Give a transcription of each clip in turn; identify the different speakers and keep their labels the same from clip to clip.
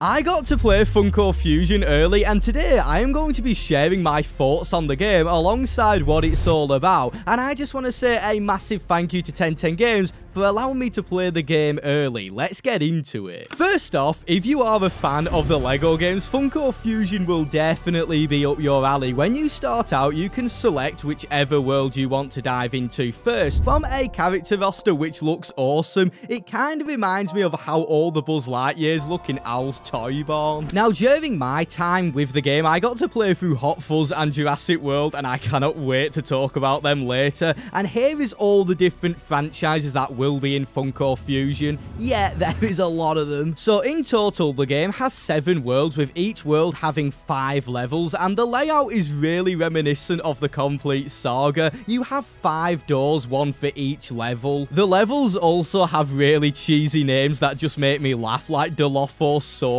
Speaker 1: I got to play Funko Fusion early, and today I am going to be sharing my thoughts on the game alongside what it's all about. And I just want to say a massive thank you to 1010 Games for allowing me to play the game early. Let's get into it. First off, if you are a fan of the LEGO games, Funko Fusion will definitely be up your alley. When you start out, you can select whichever world you want to dive into first. From a character roster which looks awesome, it kind of reminds me of how all the Buzz Lightyears look in Al's Toy Barn. Now, during my time with the game, I got to play through Hot Fuzz and Jurassic World, and I cannot wait to talk about them later. And here is all the different franchises that will be in Funko Fusion. Yeah, there is a lot of them. So in total, the game has 7 worlds, with each world having 5 levels, and the layout is really reminiscent of the complete saga. You have 5 doors, 1 for each level. The levels also have really cheesy names that just make me laugh, like Dilophosaurus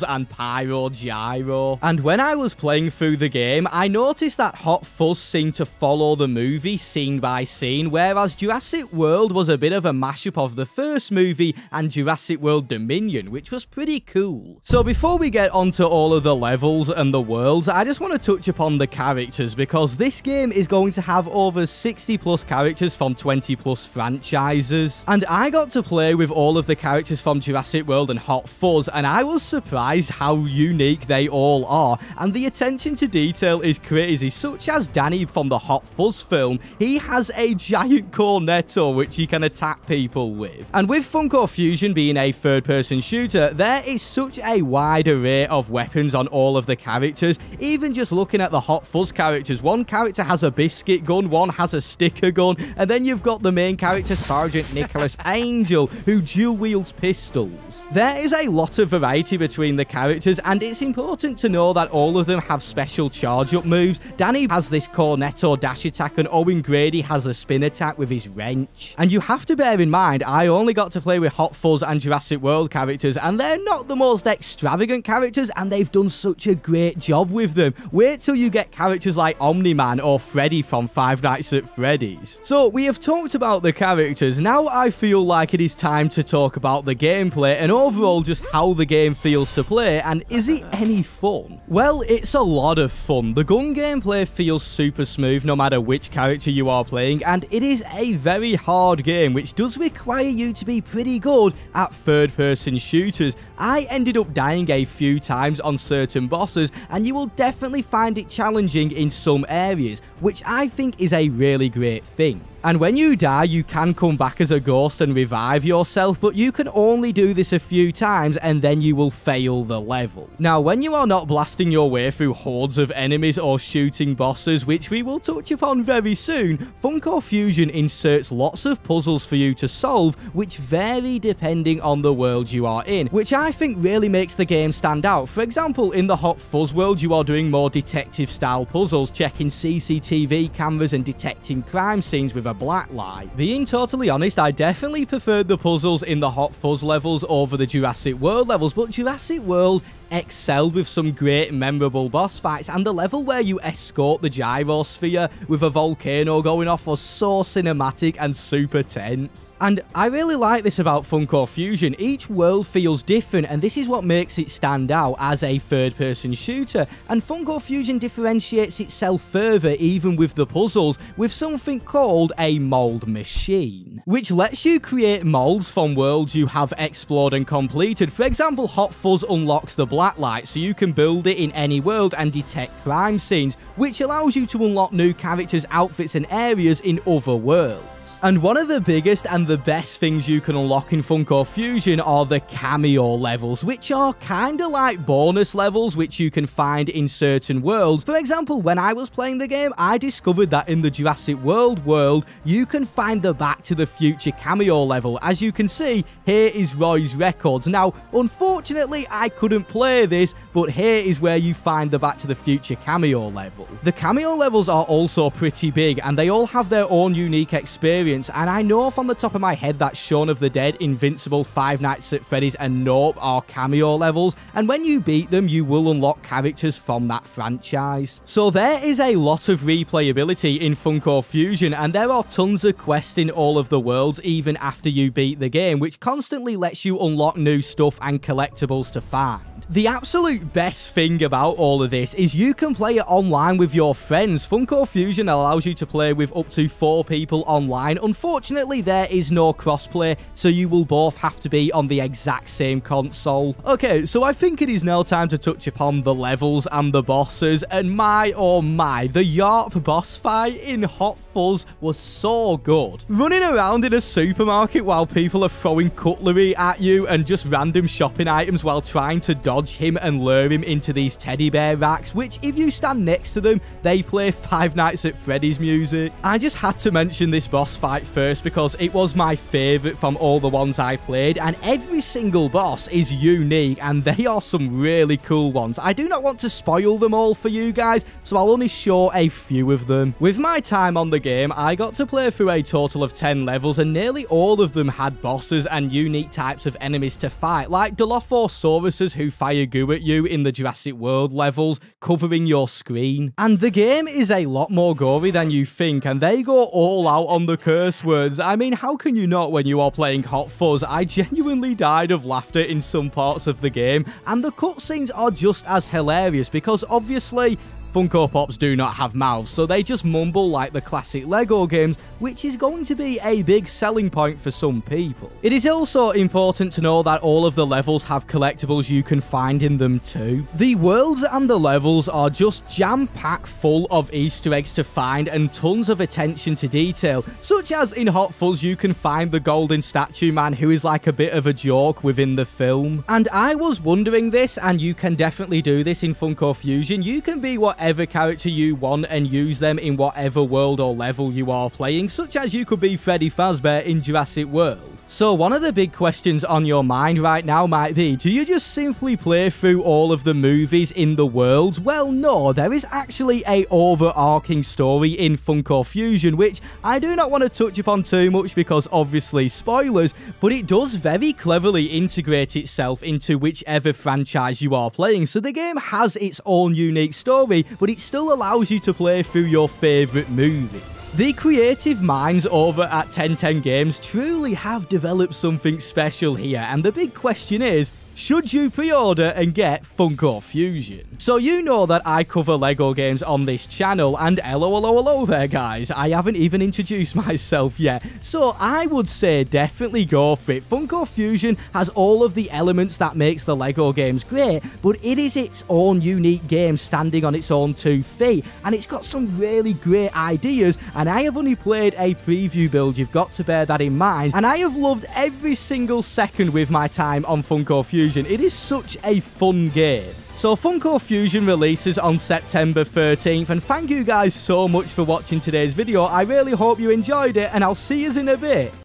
Speaker 1: and Pyrogyro. And when I was playing through the game, I noticed that Hot Fuzz seemed to follow the movie scene by scene, whereas Jurassic World was a bit of a mashup of the first movie and Jurassic World Dominion, which was pretty cool. So before we get onto all of the levels and the worlds, I just want to touch upon the characters, because this game is going to have over 60 plus characters from 20 plus franchises. And I got to play with all of the characters from Jurassic World and Hot Fuzz, and I was surprised how unique they all are, and the attention to detail is crazy, such as Danny from the Hot Fuzz film. He has a giant cornetto which he can attack people with. And with Funko Fusion being a third-person shooter, there is such a wide array of weapons on all of the characters. Even just looking at the Hot Fuzz characters, one character has a biscuit gun, one has a sticker gun, and then you've got the main character, Sergeant Nicholas Angel, who dual wields pistols. There is a lot of variety between the characters, and it's important to know that all of them have special charge-up moves. Danny has this cornetto dash attack, and Owen Grady has a spin attack with his wrench. And you have to bear in mind, I only got to play with Hot Fuzz and Jurassic World characters, and they're not the most extravagant characters, and they've done such a great job with them. Wait till you get characters like Omni-Man or Freddy from Five Nights at Freddy's. So we have talked about the characters. Now I feel like it is time to talk about the gameplay and overall just how the game feels to play, and is it any fun? Well, it's a lot of fun. The gun gameplay feels super smooth no matter which character you are playing, and it is a very hard game which does require you to be pretty good at third-person shooters. I ended up dying a few times on certain bosses, and you will definitely find it challenging in some areas, which I think is a really great thing. And when you die, you can come back as a ghost and revive yourself, but you can only do this a few times and then you will fail the level. Now, when you are not blasting your way through hordes of enemies or shooting bosses, which we will touch upon very soon, Funko Fusion inserts lots of puzzles for you to solve, which vary depending on the world you are in, which I think really makes the game stand out. For example, in the Hot Fuzz world, you are doing more detective-style puzzles, checking CCTV cameras and detecting crime scenes with a black light. Being totally honest, I definitely preferred the puzzles in the Hot Fuzz levels over the Jurassic World levels, but Jurassic World excelled with some great memorable boss fights, and the level where you escort the gyrosphere with a volcano going off was so cinematic and super tense. And I really like this about Funko Fusion. Each world feels different, and this is what makes it stand out as a third-person shooter. And Funko Fusion differentiates itself further, even with the puzzles, with something called a mold machine, which lets you create molds from worlds you have explored and completed. For example, Hot Fuzz unlocks the blacklight, so you can build it in any world and detect crime scenes, which allows you to unlock new characters, outfits, and areas in other worlds. And one of the biggest and the best things you can unlock in Funko Fusion are the cameo levels, which are kinda like bonus levels which you can find in certain worlds. For example, when I was playing the game, I discovered that in the Jurassic world, you can find the Back to the Future cameo level. As you can see, here is Roy's Records. Now, unfortunately, I couldn't play this, but here is where you find the Back to the Future cameo level. The cameo levels are also pretty big, and they all have their own unique experience experience, and I know from the top of my head that Shaun of the Dead, Invincible, Five Nights at Freddy's, and Nope are cameo levels, and when you beat them, you will unlock characters from that franchise. So there is a lot of replayability in Funko Fusion, and there are tons of quests in all of the worlds even after you beat the game, which constantly lets you unlock new stuff and collectibles to find. The absolute best thing about all of this is you can play it online with your friends. Funko Fusion allows you to play with up to 4 people online. Unfortunately, there is no crossplay, so you will both have to be on the exact same console. Okay, so I think it is now time to touch upon the levels and the bosses, and my oh my, the Yarp boss fight in Hot Fuzz was so good. Running around in a supermarket while people are throwing cutlery at you and just random shopping items while trying to dodge him and lure him into these teddy bear racks, which if you stand next to them, they play Five Nights at Freddy's music. I just had to mention this boss fight first because it was my favourite from all the ones I played, and every single boss is unique and they are some really cool ones. I do not want to spoil them all for you guys, so I'll only show a few of them. With my time on the game, I got to play through a total of 10 levels, and nearly all of them had bosses and unique types of enemies to fight, like Dilophosauruses who fire goo at you in the Jurassic World levels, covering your screen. And the game is a lot more gory than you think, and they go all out on the curse words. I mean, how can you not when you are playing Hot Fuzz? I genuinely died of laughter in some parts of the game, and the cutscenes are just as hilarious because obviously Funko Pops do not have mouths, so they just mumble like the classic Lego games, which is going to be a big selling point for some people. It is also important to know that all of the levels have collectibles you can find in them too. The worlds and the levels are just jam-packed full of Easter eggs to find and tons of attention to detail, such as in Hot Fuzz you can find the golden statue man who is like a bit of a joke within the film. And I was wondering this, and you can definitely do this in Funko Fusion. You can be whatever character you want and use them in whatever world or level you are playing, such as you could be Freddy Fazbear in Jurassic World. So one of the big questions on your mind right now might be, do you just simply play through all of the movies in the world? Well, no, there is actually a overarching story in Funko Fusion, which I do not want to touch upon too much because obviously spoilers, but it does very cleverly integrate itself into whichever franchise you are playing. So the game has its own unique story, but it still allows you to play through your favorite movies. The creative minds over at 1010 Games truly have developed something special here, and the big question is, should you pre-order and get Funko Fusion? So you know that I cover LEGO games on this channel, and hello there guys, I haven't even introduced myself yet. So I would say definitely go for it. Funko Fusion has all of the elements that makes the LEGO games great, but it is its own unique game standing on its own 2 feet, and it's got some really great ideas, and I have only played a preview build, you've got to bear that in mind, and I have loved every single second with my time on Funko Fusion. It is such a fun game. So Funko Fusion releases on September 13th, and thank you guys so much for watching today's video. I really hope you enjoyed it, and I'll see you in a bit.